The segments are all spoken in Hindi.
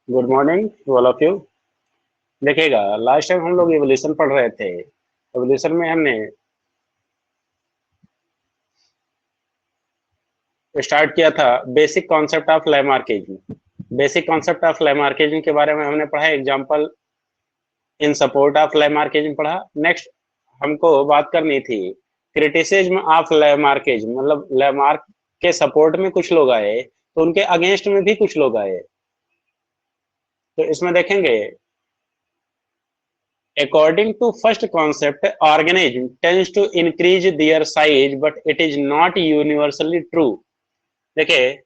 Good morning to all of you. देखिएगा, लास्ट टाइम हम लोग एवोल्यूशन पढ़ रहे थे। एवोल्यूशन में हमने स्टार्ट किया था basic concept of Lamarckism. Basic concept of Lamarckism के बारे में हमने पढ़ा, example in support of Lamarckism पढ़ा। नेक्स्ट हमको बात करनी थी क्रिटिसिज्म ऑफ लैमार्किज्म, मतलब लैमार्क के सपोर्ट में कुछ लोग आए तो उनके अगेंस्ट में भी कुछ लोग आए। तो इसमें देखेंगे, according to first concept, organism tends to increase their size, but it is not universally true। देखिए,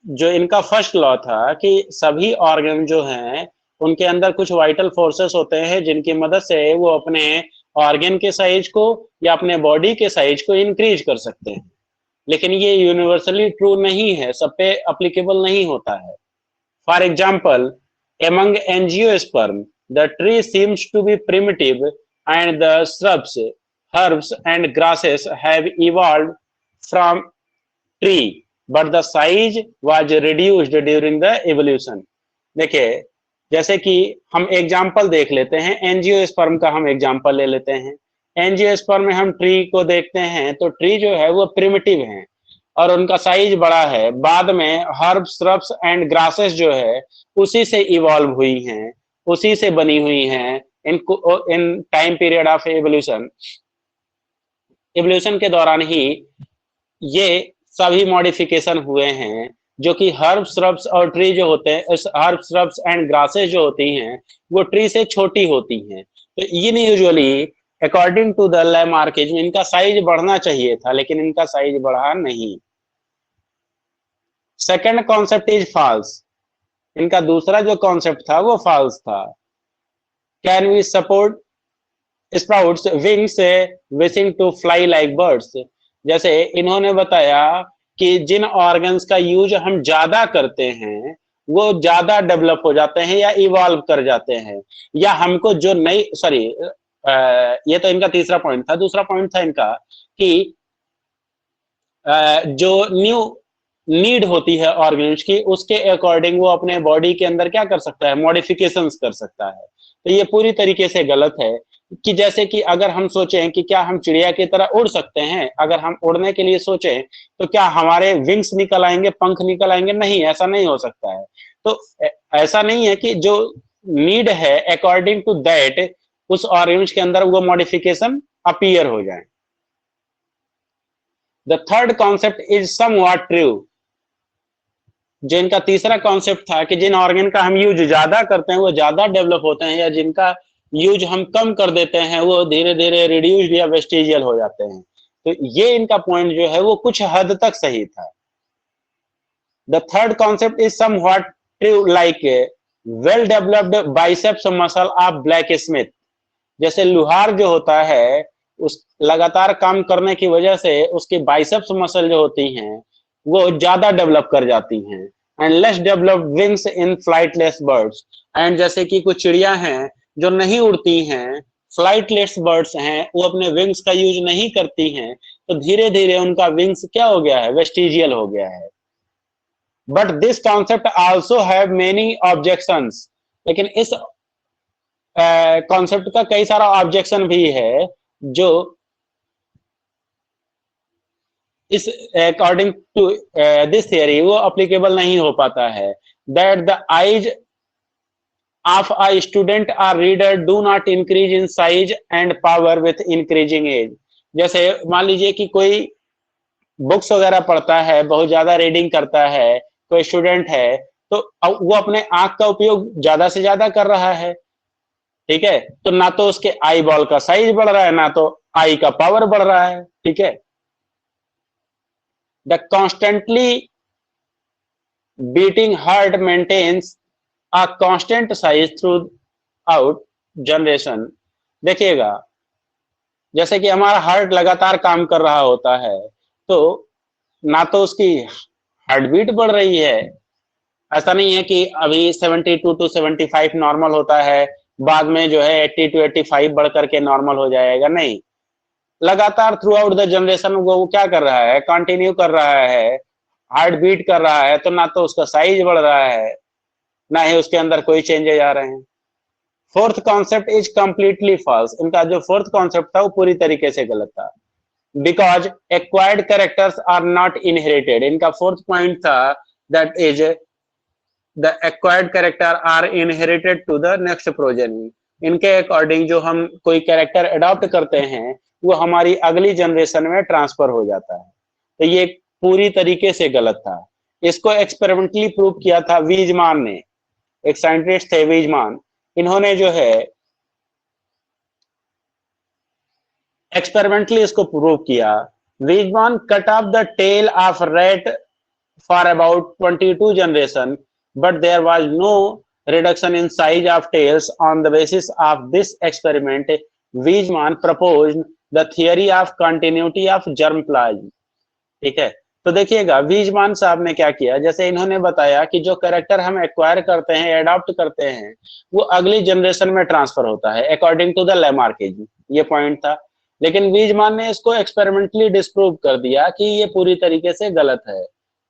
जो इनका फर्स्ट लॉ था कि सभी ऑर्गन जो हैं उनके अंदर कुछ वाइटल फोर्सेस होते हैं जिनकी मदद से वो अपने ऑर्गन के साइज को या अपने बॉडी के साइज को इंक्रीज कर सकते हैं, लेकिन ये यूनिवर्सली ट्रू नहीं है, सब पे अप्लीकेबल नहीं होता है। For example, among angiosperm, the tree seems to be primitive and the shrubs, herbs and grasses have evolved from tree, but the size was reduced during the evolution। देखिए, जैसे कि हम एग्जाम्पल देख लेते हैं, एंजियोस्पर्म का हम एग्जाम्पल ले लेते हैं। एंजियोस्पर्म में हम ट्री को देखते हैं तो ट्री जो है वो प्रिमिटिव है और उनका साइज बड़ा है। बाद में हर्ब श्रब्स एंड ग्रासेस जो है उसी से इवॉल्व हुई हैं, उसी से बनी हुई हैं in time period of evolution. Evolution के दौरान ही ये सभी मॉडिफिकेशन हुए हैं, जो कि हर्ब श्रब्स और ट्री जो होते हैं, इस हर्ब श्रब्स एंड ग्रासेस जो होती हैं वो ट्री से छोटी होती हैं। तो इन usually according to the Lamarckism इनका साइज बढ़ना चाहिए था, लेकिन इनका साइज बढ़ा नहीं। Second concept is false. इनका दूसरा जो कॉन्सेप्ट था वो फॉल्स था। Can we support sprouts wings wishing to fly like birds. जैसे इन्होंने बताया कि जिन ऑर्गन्स का यूज हम ज्यादा करते हैं वो ज्यादा डेवलप हो जाते हैं या इवॉल्व कर जाते हैं, या हमको जो नई सॉरी ये तो इनका तीसरा पॉइंट था। दूसरा पॉइंट था इनका कि जो न्यू नीड होती है ऑर्गेन्स की उसके अकॉर्डिंग वो अपने बॉडी के अंदर क्या कर सकता है, मॉडिफिकेशंस कर सकता है। तो ये पूरी तरीके से गलत है कि जैसे कि अगर हम सोचें कि क्या हम चिड़िया की तरह उड़ सकते हैं, अगर हम उड़ने के लिए सोचें तो क्या हमारे विंग्स निकल आएंगे, पंख निकल आएंगे? नहीं, ऐसा नहीं हो सकता है। तो ऐसा नहीं है कि जो नीड है अकॉर्डिंग टू दैट उस ऑर्गेन्स के अंदर वो मॉडिफिकेशन अपीयर हो जाए। The third concept is somewhat true. जो इनका तीसरा कॉन्सेप्ट था कि जिन ऑर्गन का हम यूज ज्यादा करते हैं वो ज्यादा डेवलप होते हैं, या जिनका यूज हम कम कर देते हैं वो धीरे धीरे रिड्यूस्ड या वेस्टिजियल हो जाते हैं। तो ये इनका पॉइंट जो है वो कुछ हद तक सही था। The third concept is somewhat true like well developed biceps muscle of black Smith. जैसे लुहार जो होता है उस लगातार काम करने की वजह से उसकी बाइसेप्स मसल जो होती हैं वो ज्यादा डेवलप कर जाती हैं। And less developed wings in flightless birds. And जैसे कि कुछ चिड़िया हैं जो नहीं उड़ती हैं, फ्लाइटलेस बर्ड्स हैं, वो अपने विंग्स का यूज नहीं करती हैं, तो धीरे धीरे उनका विंग्स क्या हो गया है, वेस्टिजियल हो गया है। But this concept also have many objections. लेकिन इस कॉन्सेप्ट का कई सारा ऑब्जेक्शन भी है जो इस अकॉर्डिंग टू दिस थियरी वो अप्लीकेबल नहीं हो पाता है। That the eyes of a student और reader do not increase in size and power with increasing age. जैसे मान लीजिए कि कोई बुक्स वगैरह पढ़ता है, बहुत ज्यादा रीडिंग करता है, कोई स्टूडेंट है, तो वो अपने आंख का उपयोग ज्यादा से ज्यादा कर रहा है, ठीक है, तो ना तो उसके आई बॉल का साइज बढ़ रहा है ना तो आई का पावर बढ़ रहा है, ठीक है। The constantly beating heart maintains a constant size throughout generation. देखिएगा, जैसे कि हमारा हार्ट लगातार काम कर रहा होता है तो ना तो उसकी हार्ट बीट बढ़ रही है, ऐसा नहीं है कि अभी 72 टू 75 नॉर्मल होता है, बाद में जो है 80 टू 85 बढ़ करके नॉर्मल हो जाएगा, नहीं। लगातार थ्रू आउट द जनरेशन वो क्या कर रहा है, कंटिन्यू कर रहा है, हार्ट बीट कर रहा है, तो ना तो उसका साइज बढ़ रहा है ना ही उसके अंदर कोई चेंजेज आ रहे हैं। Fourth concept is completely false, इनका जो फोर्थ कॉन्सेप्ट था वो पूरी तरीके से गलत था। Because acquired characters are not inherited, इनका फोर्थ पॉइंट था that is the acquired character are inherited to the next progeny. इनके अकॉर्डिंग जो हम कोई कैरेक्टर अडॉप्ट करते हैं वो हमारी अगली जनरेशन में ट्रांसफर हो जाता है। तो ये पूरी तरीके से गलत था। इसको एक्सपेरिमेंटली प्रूव किया था वीजमान ने, एक साइंटिस्ट थे वीजमान, इन्होंने जो है एक्सपेरिमेंटली इसको प्रूव किया। Weismann cut off the tail of rat for about 22 generation, but there was no reduction in size of tails. On the basis of this experiment, Weizmann proposed the theory of continuity of germplasm। ठीक है, तो देखिएगा वीजमान साहब ने क्या किया, जैसे इन्होंने बताया कि जो कैरेक्टर हम एक्वायर करते हैं, एडॉप्ट करते हैं, वो अगली जनरेशन में ट्रांसफर होता है अकॉर्डिंग टू द लेमार्किज्म, ये पॉइंट था। लेकिन वीजमान ने इसको एक्सपेरिमेंटली डिस्प्रूव कर दिया कि ये पूरी तरीके से गलत है।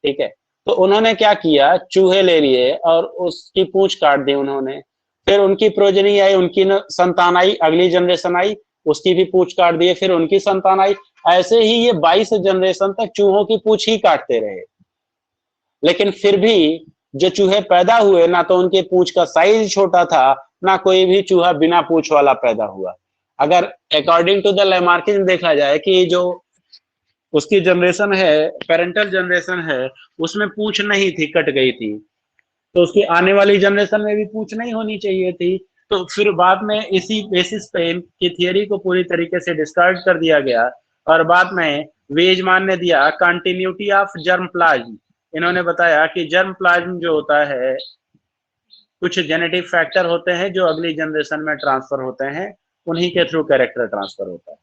ठीक है, तो उन्होंने क्या किया, चूहे ले लिए और उसकी पूंछ काट दी उन्होंने, फिर उनकी प्रोजनी आई, उनकी संतान आई, अगली जनरेशन आई, उसकी भी पूंछ काट दिए, फिर उनकी संतान आई। ऐसे ही ये 22 जनरेशन तक चूहों की पूंछ ही काटते रहे। लेकिन फिर भी जो चूहे पैदा हुए, ना तो उनके पूंछ का साइज छोटा था, ना कोई भी चूहा बिना पूंछ वाला पैदा हुआ। अगर अकॉर्डिंग टू द लेमार्किज्म देखा जाए कि जो उसकी जनरेशन है, पेरेंटल जनरेशन है, उसमें पूंछ नहीं थी, कट गई थी, तो उसकी आने वाली जनरेशन में भी पूछ नहीं होनी चाहिए थी। तो फिर बाद में इसी बेसिस पे इनकी थियरी को पूरी तरीके से डिस्कार्ड कर दिया गया और बाद में वेजमान ने दिया कंटिन्यूटी ऑफ जर्म प्लाज्म। इन्होंने बताया कि जर्म प्लाज्म जो होता है, कुछ जेनेटिक फैक्टर होते हैं जो अगली जनरेशन में ट्रांसफर होते हैं, उन्हीं के थ्रू कैरेक्टर ट्रांसफर होता है।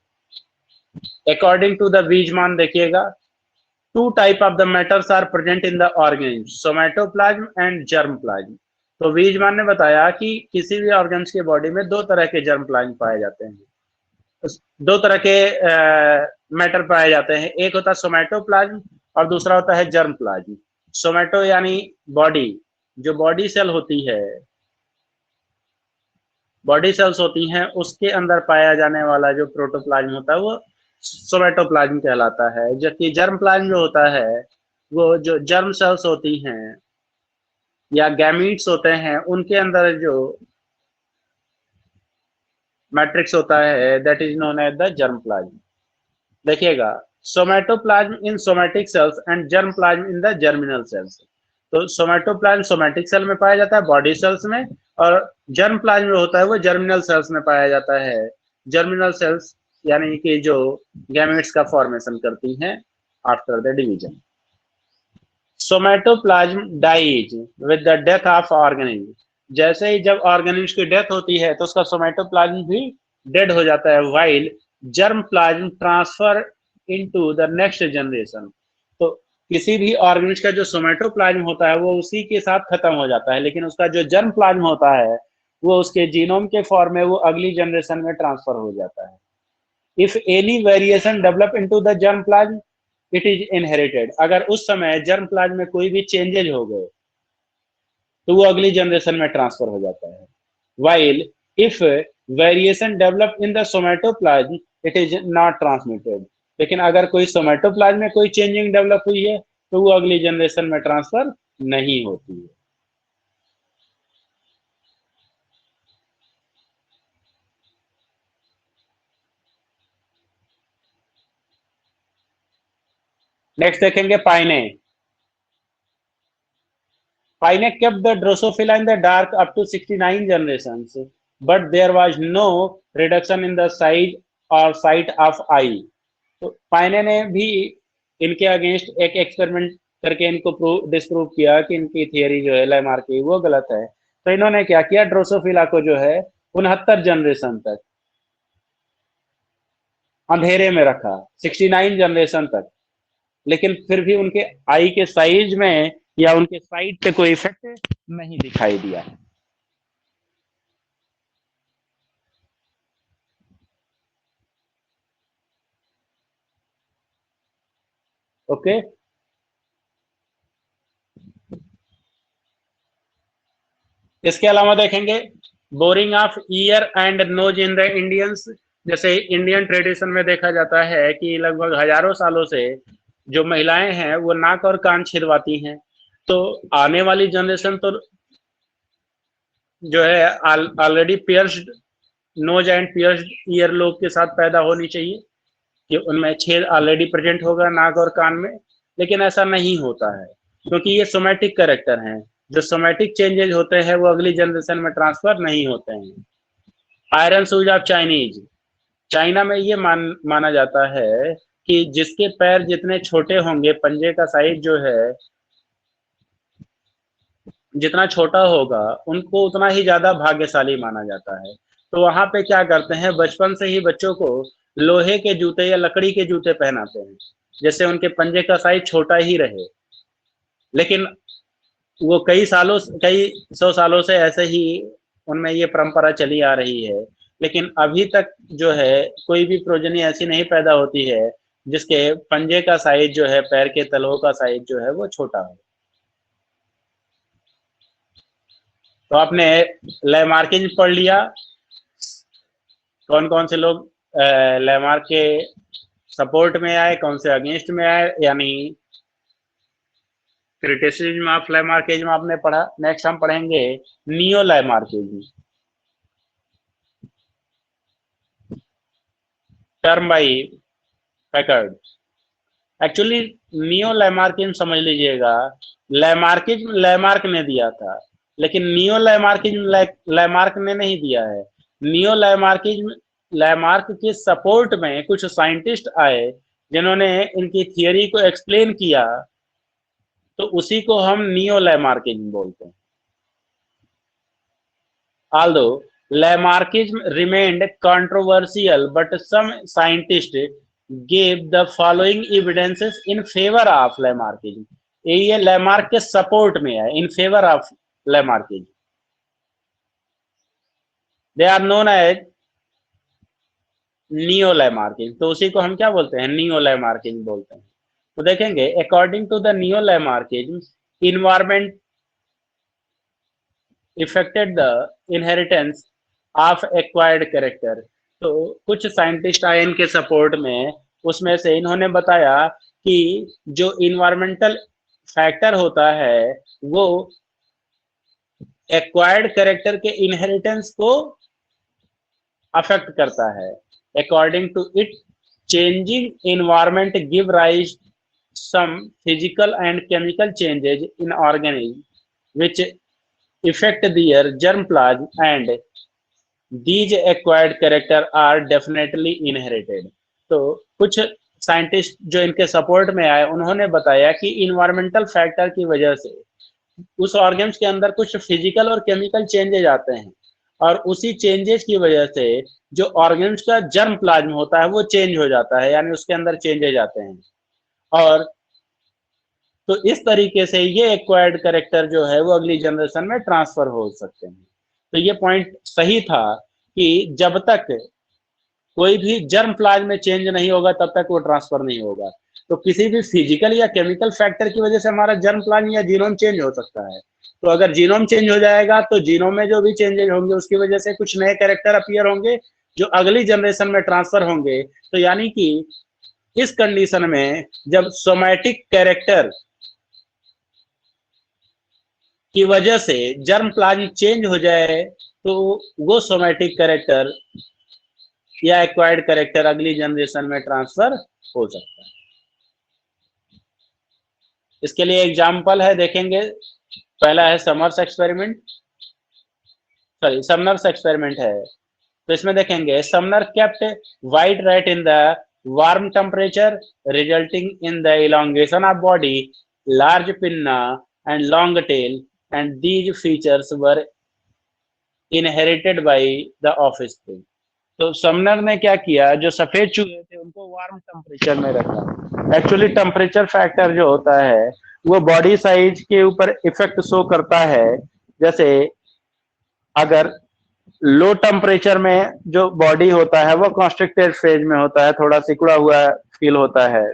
अकॉर्डिंग टू द वीजमान देखिएगा, two type of the matters are present in the organism, somatoplasm and germplasm। तो वीजमान ने बताया कि किसी भी ऑर्गन्स के बॉडी में दो तरह के जर्म प्लाज्म पाए जाते हैं, दो तरह के मैटर पाए जाते हैं, एक होता है सोमैटोप्लाज्म और दूसरा होता है जर्म प्लाज्म। सोमैटो यानी बॉडी, जो बॉडी सेल होती है, बॉडी सेल्स होती हैं, उसके अंदर पाया जाने वाला जो प्रोटोप्लाज्म होता है वो सोमैटोप्लाज्म कहलाता है। जबकि जर्म प्लाज्म जो होता है, वो जो जर्म सेल्स होती हैं या गैमीट्स होते हैं, उनके अंदर जो मैट्रिक्स होता है, that is known as the germ plasm. देखिएगा, somatoplasm in somatic cells and germ plasm in the germinal cells. तो सोमैटोप्लाज्म सोमैटिक सेल में पाया जाता है, बॉडी सेल्स में, और जर्म प्लाज्म जो होता है वो जर्मिनल सेल्स में पाया जाता है। जर्मिनल सेल्स यानी कि जो गैमेट्स का फॉर्मेशन करती हैं after the division. Somatoplasm dies with the death of organism. जैसे ही जब ऑर्गेनिज्म की डेथ होती है तो उसका सोमैटोप्लाज्म भी डेड हो जाता है, while germ plasm transfer into the next generation. तो किसी भी ऑर्गेनिज्म का जो सोमैटोप्लाज्म होता है वो उसी के साथ खत्म हो जाता है, लेकिन उसका जो जर्म प्लाज्म होता है वो उसके जीनोम के फॉर्म में वो अगली जनरेशन में ट्रांसफर हो जाता है। If any variation develop into the germ plasm, it is inherited. अगर उस समय जर्म प्लाज्म में कोई भी चेंजेज हो गए तो वो अगली जनरेशन में ट्रांसफर हो जाता है। While if variation develop in the somatoplasm, it is not transmitted. लेकिन अगर कोई सोमैटोप्लाज्म में कोई चेंजिंग डेवलप हुई है तो वो अगली जनरेशन में ट्रांसफर नहीं होती है। नेक्स्ट देखेंगे पाइने। पाइने kept the Drosophila in the dark up to 69 generations, but there was no reduction in the size or sight of eye। तो पाइने ने भी इनके अगेंस्ट एक एक्सपेरिमेंट करके इनको डिस्प्रूव किया कि इनकी थियरी जो है लैमार्क की वो गलत है। तो इन्होंने क्या किया, ड्रोसोफिला को जो है 69 जनरेशन तक अंधेरे में रखा, 69 जनरेशन तक, लेकिन फिर भी उनके आई के साइज में या उनके साइट पे कोई इफेक्ट नहीं दिखाई दिया। ओके, इसके अलावा देखेंगे boring of ear and nose in the Indians. जैसे इंडियन ट्रेडिशन में देखा जाता है कि लगभग हजारों सालों से जो महिलाएं हैं वो नाक और कान छिदवाती हैं, तो आने वाली जनरेशन तो जो है already pierced nose and pierced ear लोग के साथ पैदा होनी चाहिए कि उनमें छेद ऑलरेडी प्रेजेंट होगा नाक और कान में। लेकिन ऐसा नहीं होता है क्योंकि ये सोमैटिक कैरेक्टर हैं। जो सोमैटिक चेंजेज होते हैं वो अगली जनरेशन में ट्रांसफर नहीं होते हैं। Iron shoes of Chinese, China में ये माना जाता है कि जिसके पैर जितने छोटे होंगे, पंजे का साइज जो है जितना छोटा होगा, उनको उतना ही ज्यादा भाग्यशाली माना जाता है। तो वहां पे क्या करते हैं, बचपन से ही बच्चों को लोहे के जूते या लकड़ी के जूते पहनाते हैं, जैसे उनके पंजे का साइज छोटा ही रहे। लेकिन वो कई सौ सालों से ऐसे ही उनमें ये परंपरा चली आ रही है। लेकिन अभी तक जो है कोई भी प्रोजनी ऐसी नहीं पैदा होती है जिसके पंजे का साइज जो है, पैर के तलवों का साइज जो है वो छोटा हो। तो आपने लैमार्किंग पढ़ लिया, कौन कौन से लोग लैमार्क के सपोर्ट में आए, कौन से अगेंस्ट में आए, यानी क्रिटिसिज्म ऑफ लैमार्किज्म आपने पढ़ा। नेक्स्ट हम पढ़ेंगे neo Lamarckism, term by Packard. Actually neo Lamarckism समझ लीजिएगा, लैमार्किज्म लैमार्क ने दिया था, लेकिन नियो लैमार्किज्म लैमार्क ने नहीं दिया है। नियो लैमार्किज्म लैमार्क के सपोर्ट में कुछ साइंटिस्ट आए जिन्होंने इनकी थियरी को एक्सप्लेन किया, तो उसी को हम नियो लैमार्किज्म बोलते हैं। Although Lamarckism remained controversial, but some scientists gave the following evidences in favor of Lamarckism. ये लैमार्क के सपोर्ट में है, in favour of Lamarckism. They are known as neo Lamarckism. तो उसी को हम क्या बोलते हैं, नियो लैमार्किज्म बोलते हैं। तो देखेंगे according to the neo Lamarckism, environment affected the inheritance of acquired character. तो कुछ साइंटिस्ट आए इनके सपोर्ट में, उसमें से इन्होंने बताया कि जो इन्वायरमेंटल फैक्टर होता है वो एक्वायर्ड कैरेक्टर के इनहेरिटेंस को अफेक्ट करता है। According to it, changing environment give rise some physical and chemical changes in organism which affect their germplasm and these acquired character are definitely inherited। तो कुछ साइंटिस्ट जो इनके सपोर्ट में आए उन्होंने बताया कि इन्वायरमेंटल फैक्टर की वजह से उस ऑर्गेन्स के अंदर कुछ फिजिकल और केमिकल चेंजेज आते हैं, और उसी चेंजेस की वजह से जो ऑर्गेन्स का जर्म प्लाज्म होता है वो चेंज हो जाता है, यानी उसके अंदर चेंजेज आते हैं। और तो इस तरीके से ये एक्वायर्ड कैरेक्टर जो है वो अगली जनरेशन में ट्रांसफर हो सकते हैं। तो ये पॉइंट सही था कि जब तक कोई भी जर्म प्लाज्म में चेंज नहीं होगा तब तक वो ट्रांसफर नहीं होगा। तो किसी भी फिजिकल या केमिकल फैक्टर की वजह से हमारा जर्म प्लाज्म या जीनोम चेंज हो सकता है। तो अगर जीनोम चेंज हो जाएगा तो जीनोम में जो भी चेंजेज होंगे उसकी वजह से कुछ नए कैरेक्टर अपीयर होंगे जो अगली जनरेशन में ट्रांसफर होंगे। तो यानी कि इस कंडीशन में जब सोमैटिक कैरेक्टर की वजह से जर्म प्लाज्म चेंज हो जाए तो वो सोमैटिक कैरेक्टर या एक्वायर्ड कैरेक्टर अगली जनरेशन में ट्रांसफर हो सकता है। इसके लिए एग्जाम्पल है, देखेंगे। पहला है summers experiment, sorry summoner's experiment है। तो इसमें देखेंगे Sumner kept white rat in the warm temperature resulting in the elongation of body, large pinna and long tail, and these features were inherited by the offspring। तो समनर ने क्या किया, जो सफेद चूहे थे उनको वार्म टेम्परेचर में रखा। एक्चुअली टेम्परेचर फैक्टर जो होता है वो बॉडी साइज के ऊपर इफेक्ट शो करता है। जैसे अगर लो टेम्परेचर में जो बॉडी होता है वो कॉन्स्ट्रिक्टेड फेज में होता है, थोड़ा सिकुड़ा हुआ फील होता है।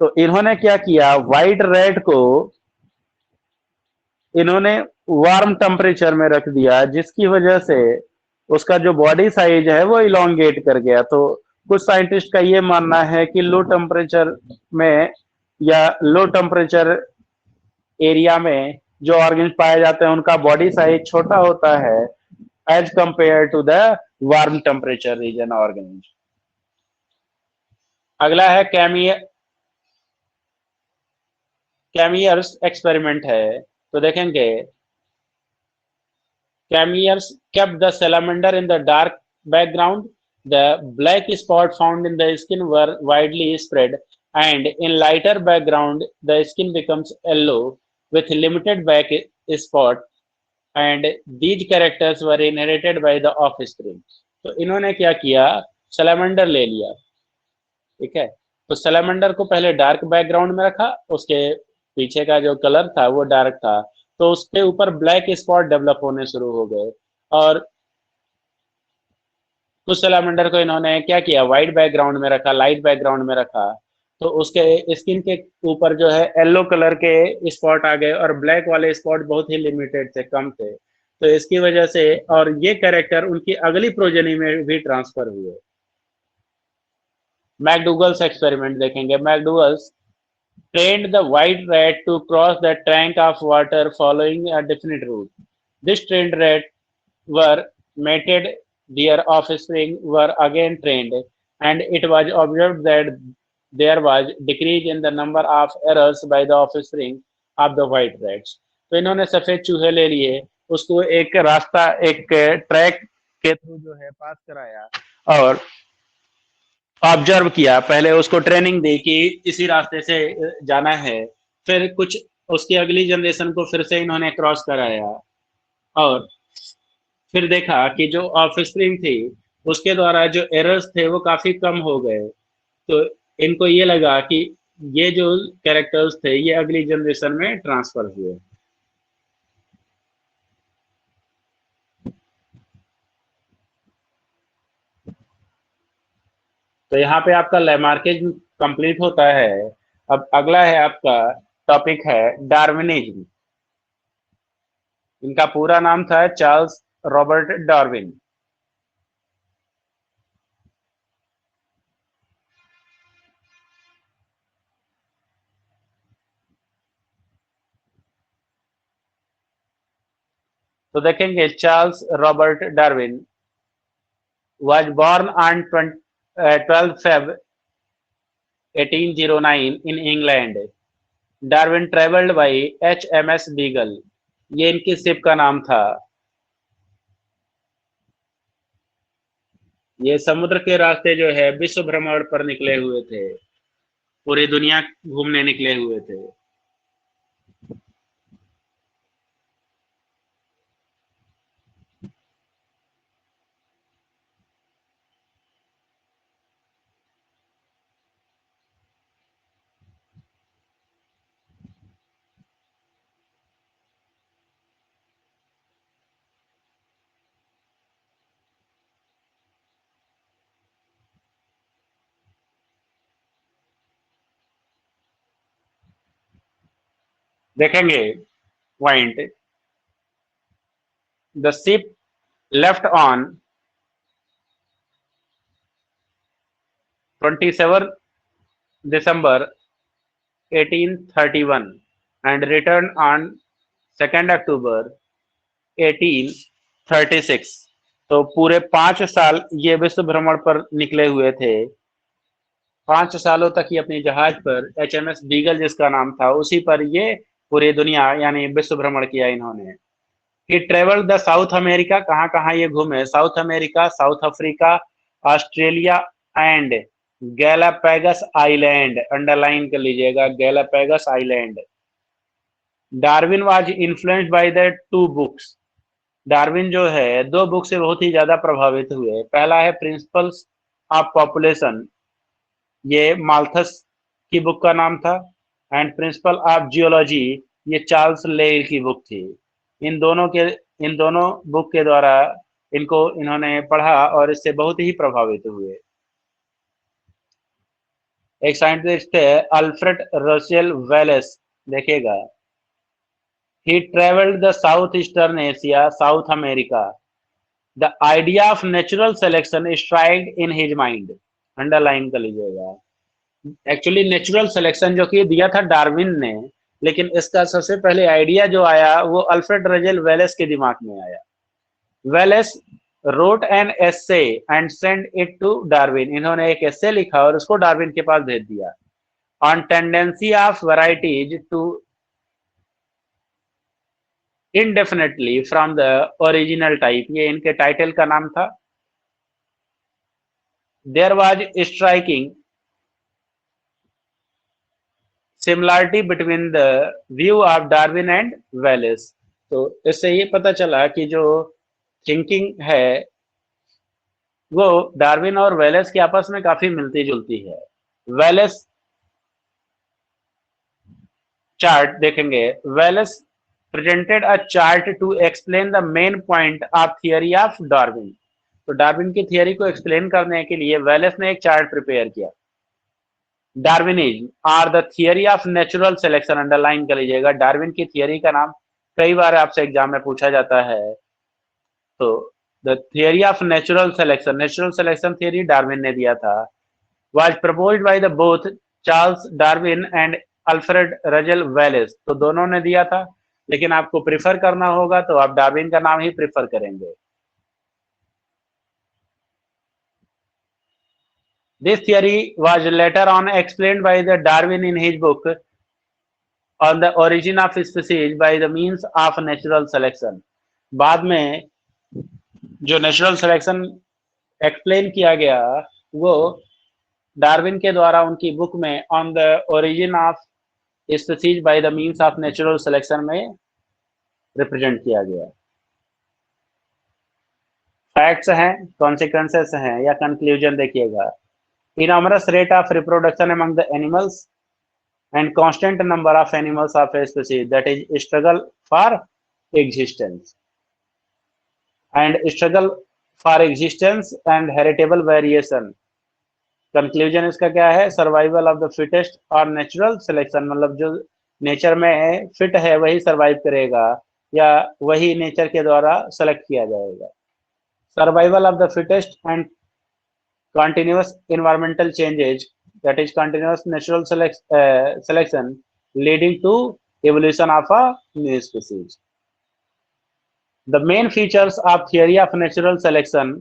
तो इन्होंने क्या किया, व्हाइट रैट को इन्होंने वार्म टेम्परेचर में रख दिया, जिसकी वजह से उसका जो बॉडी साइज है वो इलोंगेट कर गया। तो कुछ साइंटिस्ट का ये मानना है कि लो टेम्परेचर में या लो टेम्परेचर एरिया में जो ऑर्गेन्स पाए जाते हैं उनका बॉडी साइज छोटा होता है as compare to the warm temperature region organism. अगला है कैमियर्स एक्सपेरिमेंट है। तो देखेंगे, कैमियर्स kept the salamander in the dark background. The black spot found in the skin were widely spread, and in lighter background the skin becomes yellow with limited black spot, and these characters were inherited by the offspring. तो इन्होंने क्या किया, सैलामेंडर ले लिया, ठीक है। तो सैलामेंडर को पहले डार्क बैकग्राउंड में रखा, उसके पीछे का जो कलर था वो डार्क था, तो उसके ऊपर ब्लैक स्पॉट डेवलप होने शुरू हो गए। और कुछ सैलामेंडर को इन्होंने क्या किया, व्हाइट बैकग्राउंड में रखा, लाइट बैकग्राउंड में रखा, तो उसके स्किन के ऊपर जो है येलो कलर के स्पॉट आ गए और ब्लैक वाले स्पॉट बहुत ही लिमिटेड थे, कम थे। तो इसकी वजह से और ये कैरेक्टर उनकी अगली प्रोजेनी में भी ट्रांसफर हुए। मैकडूगल्स एक्सपेरिमेंट देखेंगे। मैकडूगल्स trained the white rat to cross the tank of water following a definite route. This trained rat were mated, their offspring were again trained, and it was observed that there was decrease in the number of errors by the offspring of the white rats. तो इन्होंने सफेद चूहे ले लिए, उसको एक रास्ता, एक ट्रैक के थ्रू जो है पास कराया और ऑब्जर्व किया, पहले उसको ट्रेनिंग दी कि इसी रास्ते से जाना है, फिर कुछ उसकी अगली जनरेशन को फिर से इन्होंने क्रॉस कराया और फिर देखा कि जो ऑफस्प्रिंग थी उसके द्वारा जो एरर्स थे वो काफी कम हो गए। तो इनको ये लगा कि ये जो कैरेक्टर्स थे ये अगली जनरेशन में ट्रांसफर हुए। तो यहाँ पे आपका लैमार्किज कंप्लीट होता है। अब अगला है आपका टॉपिक है डार्विनिज्म। इनका पूरा नाम था चार्ल्स रॉबर्ट डार्विन। तो देखेंगे, Charles Robert Darwin was born on 12 Feb 1809 in England. Darwin travelled by HMS beagle, ये इनकी शिप का नाम था। ये समुद्र के रास्ते जो है विश्व भ्रमण पर निकले हुए थे, पूरी दुनिया घूमने निकले हुए थे। देखेंगे point, the ship left on 27 December 1831 and returned on 2 October 1836। तो पूरे 5 साल ये विश्व भ्रमण पर निकले हुए थे। 5 सालों तक ये अपनी जहाज पर HMS बीगल जिसका नाम था उसी पर ये पूरी दुनिया यानी विश्व भ्रमण किया इन्होंने। कि ट्रेवल द साउथ अमेरिका, कहाँ कहाँ ये घूमे, South America, South Africa, Australia and Galapagos island, underline कर लीजिएगा Galapagos island. Darwin was influenced by the 2 books. Darwin जो है 2 बुक से बहुत ही ज्यादा प्रभावित हुए। पहला है प्रिंसिपल्स ऑफ पॉपुलेशन, ये माल्थस की बुक का नाम था, एंड प्रिंसिपल ऑफ जियोलॉजी ये चार्ल्स लेल की बुक थी। इन दोनों बुक के द्वारा इनको इन्होंने पढ़ा और इससे बहुत ही प्रभावित हुए। एक साइंटिस्ट है अल्फ्रेड रसेल वेलेस, देखिएगा, he traveled the southeastern Asia, South America. The idea of natural selection struck in his mind. Underline कर लीजिएगा। एक्चुअली नेचुरल सिलेक्शन जो कि दिया था डार्विन ने, लेकिन इसका सबसे पहले आइडिया जो आया वो अल्फ्रेड रजेल वेलेस के दिमाग में आया। Wallace wrote an essay and sent it to Darwin. इन्होंने एक एस्से लिखा और उसको डार्विन के पास भेज दिया। On tendency of varieties to indefinitely from the original type, ये इनके टाइटल का नाम था। There was striking similarity between the view of Darwin and Wallace. तो इससे ये पता चला कि जो थिंकिंग है वो डार्विन और वेलेस की आपस में काफी मिलती जुलती है। वेलेस चार्ट देखेंगे, Wallace presented a chart to explain the main point of theory of Darwin. तो डार्विन की थियरी को एक्सप्लेन करने के लिए वेलेस ने एक चार्ट प्रिपेयर किया। Darwinism are the theory of natural selection, underline कर लीजिएगा। डार्विन की थियरी का नाम कई बार आपसे एग्जाम में पूछा जाता है। तो the theory of natural selection theory Darwin ने दिया था। Was proposed by the both Charles Darwin and Alfred Russel Wallace, तो दोनों ने दिया था, लेकिन आपको प्रिफर करना होगा तो आप डार्विन का नाम ही प्रिफर करेंगे। This theory was later on explained by the Darwin in his book on the origin of species by the means of natural selection. बाद में जो नेचुरल सिलेक्शन एक्सप्लेन किया गया वो डार्विन के द्वारा उनकी बुक में on the origin of species by the means of natural selection में रिप्रेजेंट किया गया। फैक्ट्स हैं, कॉन्सिक्वेंसेस हैं या कंक्लूजन देखिएगा। enormous rate of reproduction among the animals and constant number of animals of a species that is struggle for existence and struggle for existence and heritable variation। Conclusion इसका क्या है, सर्वाइवल ऑफ द फिटेस्ट और नेचुरल सिलेक्शन, मतलब जो नेचर में फिट है वही सर्वाइव करेगा या वही नेचर के द्वारा सेलेक्ट किया जाएगा। Survival of the fittest and continuous environmental changes, that is continuous natural selection leading to evolution of a new species. The main features of theory of natural selection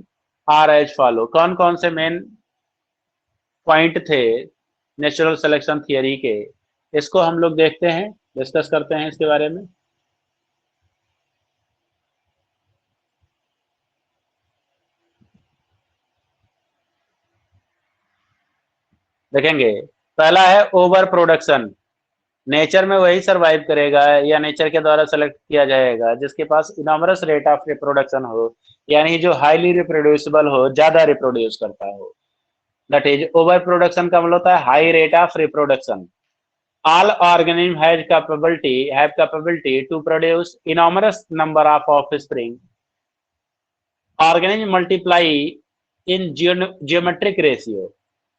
are as follow। कौन कौन से मेन पॉइंट थे नेचुरल सिलेक्शन थियरी के, इसको हम लोग देखते हैं, डिस्कस करते हैं इसके बारे में। देखेंगे, पहला है ओवर प्रोडक्शन। नेचर में वही सरवाइव करेगा या नेचर के द्वारा सेलेक्ट किया जाएगा जिसके पास इनॉमरस रेट ऑफ रिप्रोडक्शन हो, यानी जो हाईली रिप्रोड्यूसिबल हो, ज्यादा रिप्रोड्यूस करता हो। दैट इज ओवर प्रोडक्शन का मतलब होता है high rate of reproduction. All organism have capability to produce enormous number of offspring. Organism multiply in geometric ratio.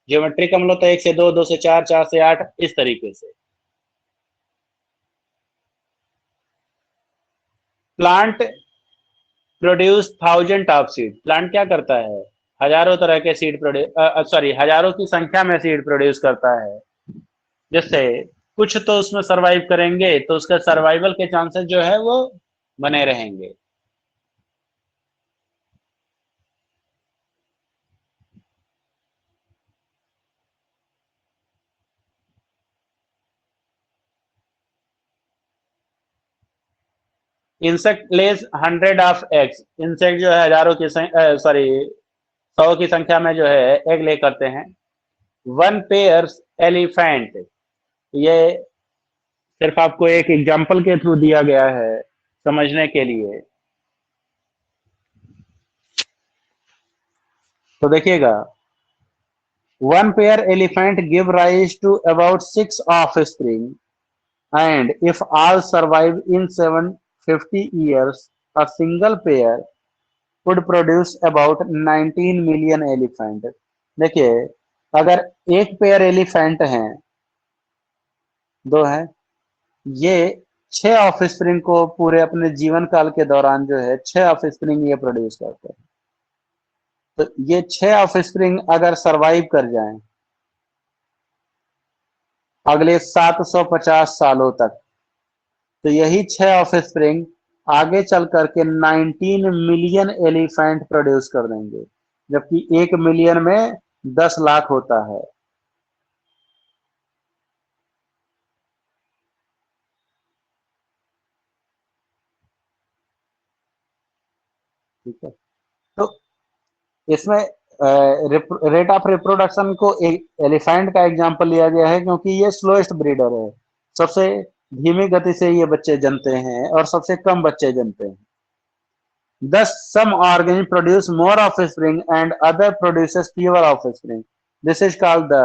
Geometry का मतलब होता है 1 से 2, 2 से 4, 4 से 8, इस तरीके से। Plant produce thousand of seed. Plant क्या करता है, हजारों तरह के सीड प्रोड्यूस हजारों की संख्या में सीड प्रोड्यूस करता है, जिससे कुछ तो उसमें सरवाइव करेंगे, तो उसका सर्वाइवल के चांसेस जो है वो बने रहेंगे। Insect less 100 of eggs. Insect जो है हजारों की 100 की संख्या में जो है एग ले करते हैं। 1 पेयर एलिफेंट, ये सिर्फ आपको एक एग्जांपल के थ्रू दिया गया है समझने के लिए। तो देखिएगा, 1 pair elephant give rise to about 6 offspring, and if all survive in 750 years, a single pair would produce about 19 million elephant। देखिए, अगर एक पेयर एलिफेंट हैं, दो हैं, ये 6 ऑफस्प्रिंग को पूरे अपने जीवन काल के दौरान जो है 6 ऑफस्प्रिंग ये प्रोड्यूस करते हैं। तो ये 6 ऑफस्प्रिंग अगर सरवाइव कर जाएं अगले 750 सालों तक, तो यही 6 ऑफस्प्रिंग आगे चल करके 19 मिलियन एलिफेंट प्रोड्यूस कर देंगे, जबकि 1 मिलियन में 10 लाख होता है। ठीक है, तो इसमें रेट ऑफ रिप्रोडक्शन को एक एलिफेंट का एग्जांपल लिया गया है, क्योंकि ये स्लोएस्ट ब्रीडर है। सबसे धीमी गति से ये बच्चे जन्मते हैं और सबसे कम बच्चे जन्मते हैं। Thus, some organisms produce more offspring and other produces fewer offspring. This is called the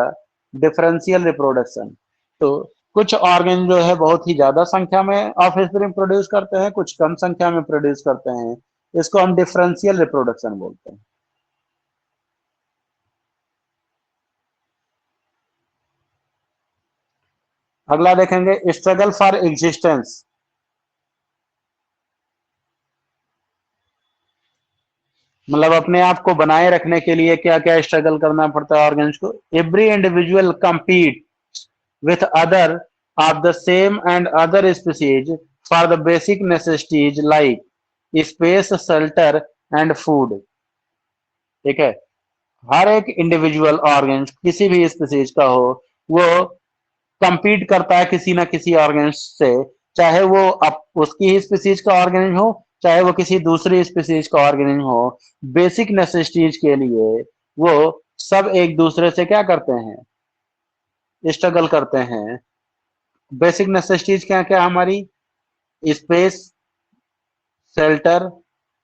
differential reproduction. तो कुछ ऑर्गन जो है बहुत ही ज्यादा संख्या में ऑफस्प्रिंग प्रोड्यूस करते हैं, कुछ कम संख्या में प्रोड्यूस करते हैं। इसको हम डिफरेंशियल रिप्रोडक्शन बोलते हैं। अगला देखेंगे स्ट्रगल फॉर एग्जिस्टेंस। मतलब अपने आप को बनाए रखने के लिए क्या क्या स्ट्रगल करना पड़ता है ऑर्गन्स को। Every individual compete with other of the same and other species for the basic necessities like space, shelter and food। ठीक है, हर एक इंडिविजुअल ऑर्गन किसी भी स्पीसीज का हो, वो compete करता है किसी ना किसी ऑर्गन से, चाहे वो उसकी ही स्पीसीज का ऑर्गेनिज्म हो, चाहे वो किसी दूसरी स्पीसीज का ऑर्गेनिज्म हो। बेसिक नेसेसिटीज के लिए वो सब एक दूसरे से क्या करते हैं, स्ट्रगल करते हैं। बेसिक नेसेसिटीज क्या क्या हमारी, space, shelter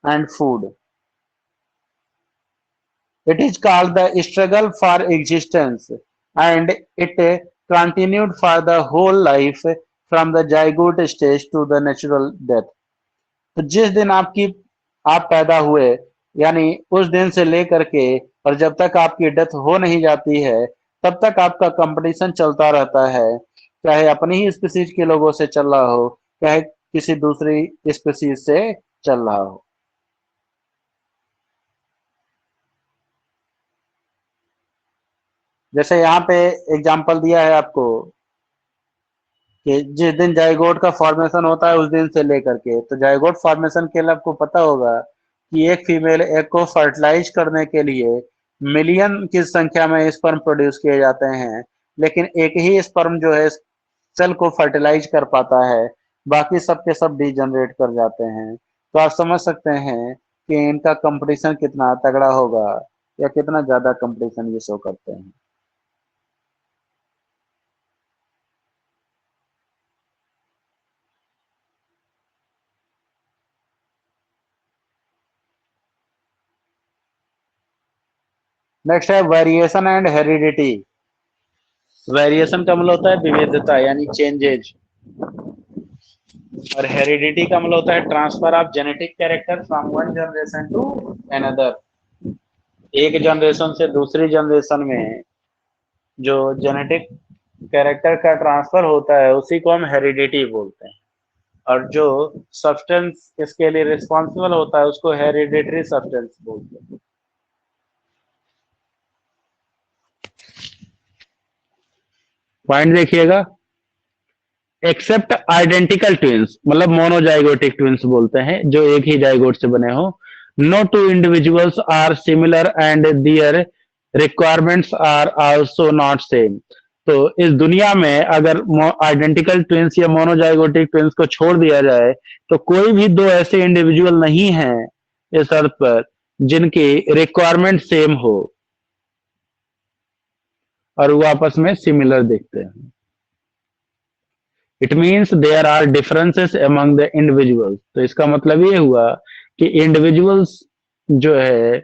and food. It is called the struggle for existence and it continued for the whole life from the zygote stage to the natural death। तो जिस दिन आप पैदा हुए, यानी उस दिन से लेकर के और जब तक आपकी डेथ हो नहीं जाती है, तब तक आपका कंपटीशन चलता रहता है, चाहे अपनी ही स्पीसीज के लोगों से चल रहा हो, चाहे किसी दूसरी स्पीसीज से चल रहा हो। जैसे यहाँ पे एग्जाम्पल दिया है आपको कि जिस दिन जाइगोट का फॉर्मेशन होता है उस दिन से लेकर के, तो जाइगोट फॉर्मेशन के लिए आपको पता होगा कि एक फीमेल एग को फर्टिलाइज करने के लिए मिलियन की संख्या में स्पर्म प्रोड्यूस किए जाते हैं, लेकिन एक ही स्पर्म जो है सेल को फर्टिलाइज कर पाता है, बाकी सब के सब डिजनरेट कर जाते हैं। तो आप समझ सकते हैं कि इनका कंपटीशन कितना तगड़ा होगा, या कितना ज्यादा कंपटीशन ये शो करते हैं। नेक्स्ट है वेरिएशन एंड हेरिडिटी। वेरिएशन का मतलब होता है विविधता यानी चेंजेज, और हेरिडिटी का मतलब होता है transfer of genetic character from one generation to another. एक जनरेशन से दूसरी जनरेशन में जो जेनेटिक कैरेक्टर का ट्रांसफर होता है उसी को हम हेरिडिटी बोलते हैं, और जो सब्सटेंस इसके लिए रिस्पॉन्सिबल होता है उसको हेरिडिटरी सब्सटेंस बोलते हैं। पॉइंट देखिएगा, एक्सेप्ट आइडेंटिकल ट्विंस मतलब मोनोजाइगोटिक ट्विंस बोलते हैं जो एक ही जाइगोट से बने हो। No two individuals are similar and their requirements are also not same. तो इस दुनिया में अगर आइडेंटिकल ट्विंस या मोनोजाइगोटिक ट्विंस को छोड़ दिया जाए तो कोई भी दो ऐसे इंडिविजुअल नहीं हैं इस अर्थ पर जिनकी रिक्वायरमेंट सेम हो और वो आपस में सिमिलर दिखते हैं। It means there are differences among the individuals. तो इसका मतलब ये हुआ कि इंडिविजुअल्स जो है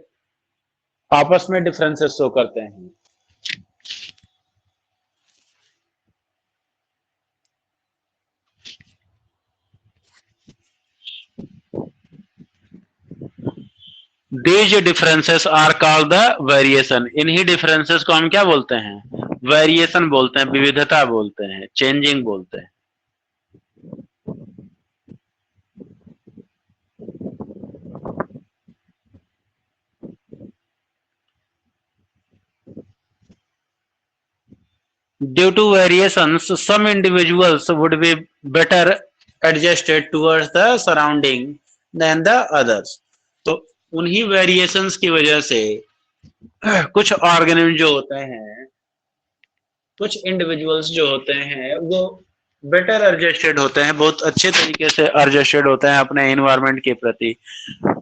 आपस में डिफरेंसेस शो करते हैं। These differences are called the variation, इन्हीं डिफरेंसेस को हम क्या बोलते हैं, वेरिएशन बोलते हैं, विविधता बोलते हैं, चेंजिंग बोलते हैं। Due to variations, some individuals would be better adjusted towards the surrounding than the others. तो उन्हीं वेरिएशंस की वजह से कुछ ऑर्गेनिज्म जो होते हैं, कुछ इंडिविजुअल्स जो होते हैं वो बेटर एडजस्टेड होते हैं, बहुत अच्छे तरीके से एडजस्टेड होते हैं अपने एनवायरनमेंट के प्रति,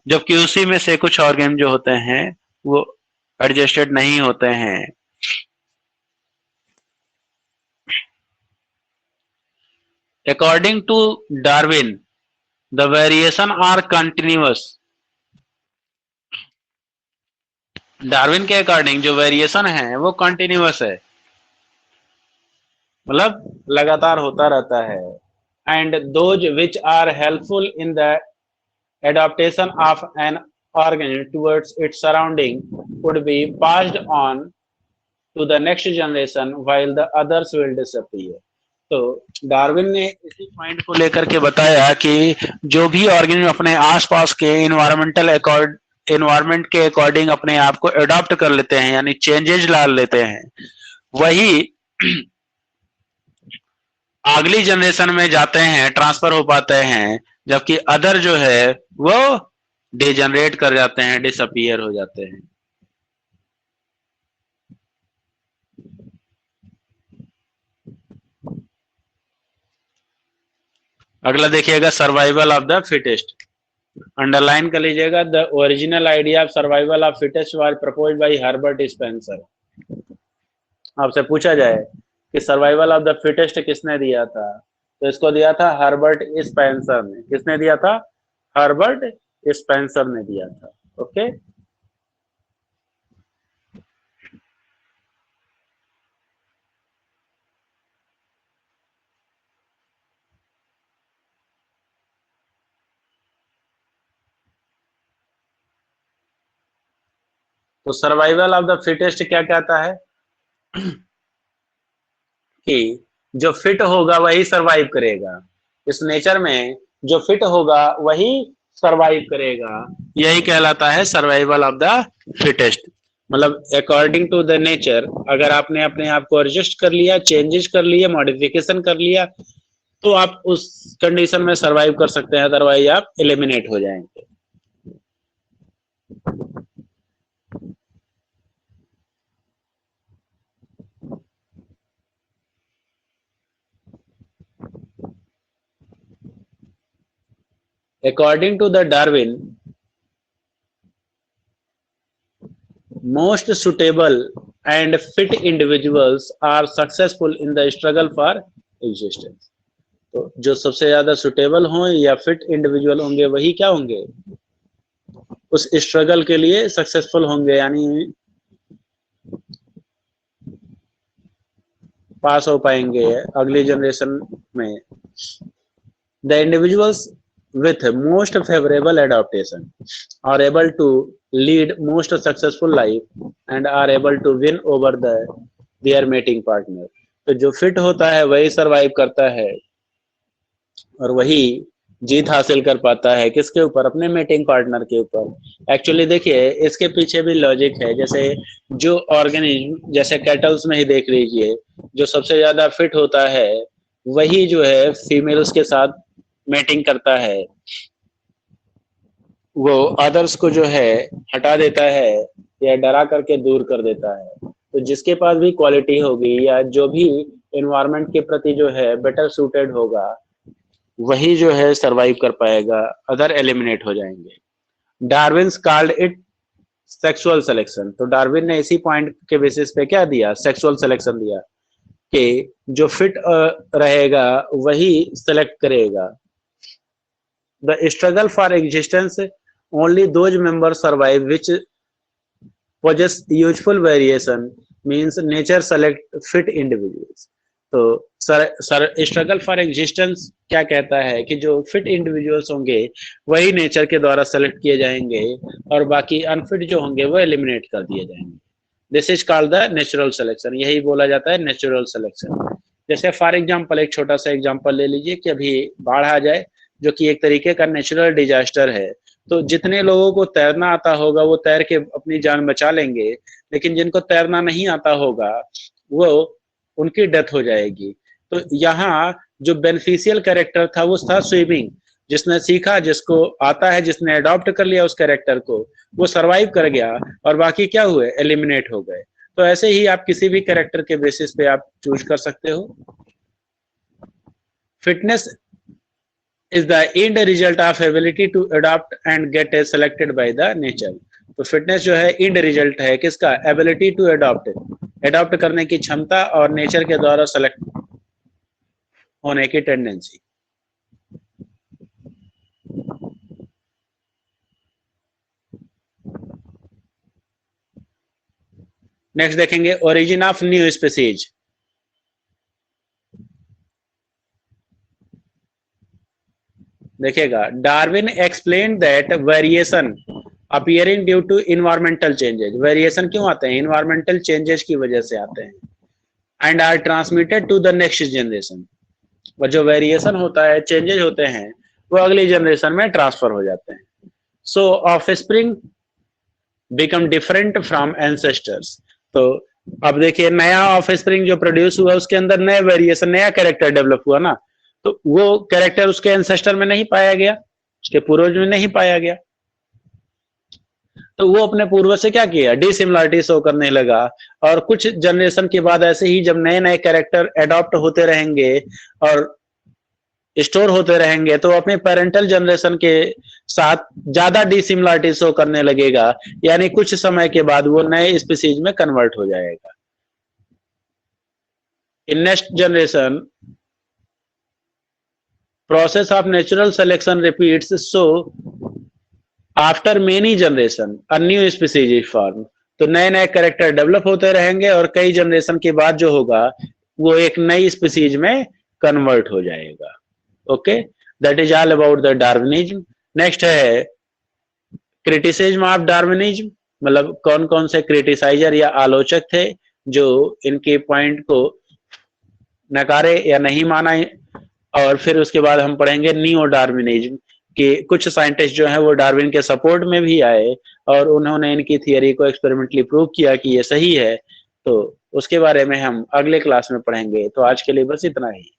जबकि उसी में से कुछ ऑर्गेनिज्म जो होते हैं वो एडजस्टेड नहीं होते हैं। According to Darwin, the variation are continuous. Darwin के अकॉर्डिंग जो वेरिएशन है वो कंटिन्यूअस है, मतलब लगातार होता रहता है। And those which are helpful in the adaptation of an organism towards its surrounding would be passed on to the next generation while the others will disappear. तो डार्विन ने इसी पॉइंट को लेकर के बताया कि जो भी ऑर्गेनिज्म अपने आसपास के एनवायरमेंट के अकॉर्डिंग अपने आप को अडॉप्ट कर लेते हैं, यानी चेंजेस ला लेते हैं, वही अगली जनरेशन में जाते हैं, ट्रांसफर हो पाते हैं, जबकि अदर जो है वो डिजेनरेट कर जाते हैं, डिसअपीयर हो जाते हैं। अगला देखिएगा survival of the fittest. Underline कर लीजिएगा, the original idea of survival of fittest was proposed bye Herbert Spencer. आपसे पूछा जाए कि सर्वाइवल ऑफ द फिटेस्ट किसने दिया था, तो इसको दिया था हर्बर्ट स्पेंसर ने। किसने दिया था? हर्बर्ट स्पेंसर ने दिया था। ओके, तो सर्वाइवल ऑफ द फिटेस्ट क्या कहता है कि जो फिट होगा वही सरवाइव करेगा। इस नेचर में जो फिट होगा वही सरवाइव करेगा, यही कहलाता है सर्वाइवल ऑफ द फिटेस्ट। मतलब अकॉर्डिंग टू द नेचर, अगर आपने अपने आप को एडजस्ट कर लिया, चेंजेस कर लिए, मॉडिफिकेशन कर लिया, तो आप उस कंडीशन में सरवाइव कर सकते हैं, अदरवाइज आप एलिमिनेट हो जाएंगे। According to the Darwin, most suitable and fit individuals are successful in the struggle for existence. तो जो सबसे ज्यादा सुटेबल हों या फिट इंडिविजुअल होंगे वही क्या होंगे, उस स्ट्रगल के लिए सक्सेसफुल होंगे, यानी पास हो पाएंगे अगली जनरेशन में। The individuals with most favorable adaptation are able to lead most successful life and are able to win over their mating partner. तो जो फिट होता है वही सरवाइव करता है और वही जीत हासिल कर पाता है, किसके ऊपर? अपने मेटिंग पार्टनर के ऊपर। एक्चुअली देखिए इसके पीछे भी लॉजिक है। जैसे जो ऑर्गेनिज्म, जैसे कैटल्स में ही देख लीजिए, जो सबसे ज्यादा फिट होता है वही जो है फीमेल्स के साथ मेटिंग करता है, वो अदर्स को जो है हटा देता है या डरा करके दूर कर देता है। तो जिसके पास भी क्वालिटी होगी या जो भी एनवायरनमेंट के प्रति जो है बेटर सूटेड होगा वही जो है सरवाइव कर पाएगा, अदर एलिमिनेट हो जाएंगे। Darwin called it sexual selection. तो डार्विन ने इसी पॉइंट के बेसिस पे क्या दिया? सेक्सुअल सिलेक्शन दिया कि जो फिट रहेगा वही सिलेक्ट करेगा। The struggle for existence, only those members survive which possess useful variation, means nature select fit individuals. तो सर स्ट्रगल फॉर एग्जिस्टेंस क्या कहता है कि जो फिट इंडिविजुअल्स होंगे वही नेचर के द्वारा सेलेक्ट किए जाएंगे और बाकी अनफिट जो होंगे वो एलिमिनेट कर दिए जाएंगे। This is called the natural selection, यही बोला जाता है नेचुरल सिलेक्शन। जैसे फॉर एग्जांपल एक छोटा सा एग्जांपल ले लीजिए कि अभी बाढ़ आ जाए जो कि एक तरीके का नेचुरल डिजास्टर है, तो जितने लोगों को तैरना आता होगा वो तैर के अपनी जान बचा लेंगे, लेकिन जिनको तैरना नहीं आता होगा वो उनकी डेथ हो जाएगी। तो यहाँ जो बेनिफिशियल कैरेक्टर था वो था स्विमिंग, जिसने सीखा, जिसको आता है, जिसने अडॉप्ट कर लिया उस कैरेक्टर को, वो सरवाइव कर गया और बाकी क्या हुए, एलिमिनेट हो गए। तो ऐसे ही आप किसी भी कैरेक्टर के बेसिस पे आप चूज कर सकते हो। Fitness is the end result of ability to adopt and get selected by the nature। तो फिटनेस जो है इंड रिजल्ट है किसका, एबिलिटी टू अडॉप्ट, अडॉप्ट करने की क्षमता और नेचर के द्वारा सेलेक्ट होने की टेंडेंसी। नेक्स्ट देखेंगे ओरिजिन ऑफ न्यू स्पीसीज। देखिएगा, Darwin explain that variation appearing due to environmental changes. Variation क्यों आते हैं, इन्वायरमेंटल चेंजेस की वजह से आते हैं। And are transmitted to the next generation. और जो वेरिएशन होता है, चेंजेस होते हैं, वो अगली जनरेशन में ट्रांसफर हो जाते हैं। So offspring become different from ancestors. तो अब देखिए, नया ऑफस्प्रिंग जो प्रोड्यूस हुआ उसके अंदर नया वेरिएशन, नया कैरेक्टर डेवलप हुआ ना, तो वो कैरेक्टर उसके एंसेस्टर में नहीं पाया गया, उसके पूर्वज में नहीं पाया गया, तो वो अपने पूर्वज से क्या किया, डिसिमिलरिटी शो करने लगा। और कुछ जनरेशन के बाद ऐसे ही जब नए नए कैरेक्टर एडॉप्ट होते रहेंगे और स्टोर होते रहेंगे तो अपने पेरेंटल जनरेशन के साथ ज्यादा डिसिमिलरिटी शो करने लगेगा, यानी कुछ समय के बाद वो नए स्पीसीज में कन्वर्ट हो जाएगा। In next generation process of natural selection repeats, so after many generation a new species is formed। तो नए नए कैरेक्टर डेवलप होते रहेंगे और कई जनरेशन के बाद जो होगा वो एक नई स्पीसीज में कन्वर्ट हो जाएगा। Okay, that is all about the Darwinism. Next है क्रिटिसिज्म ऑफ डार्विनिज्म, मतलब कौन कौन से क्रिटिसाइजर या आलोचक थे जो इनके पॉइंट को नकारे या नहीं माना। और फिर उसके बाद हम पढ़ेंगे नियो डार्विनिज्म कि कुछ साइंटिस्ट जो हैं वो डार्विन के सपोर्ट में भी आए और उन्होंने इनकी थियरी को एक्सपेरिमेंटली प्रूव किया कि ये सही है। तो उसके बारे में हम अगले क्लास में पढ़ेंगे। तो आज के लिए बस इतना ही।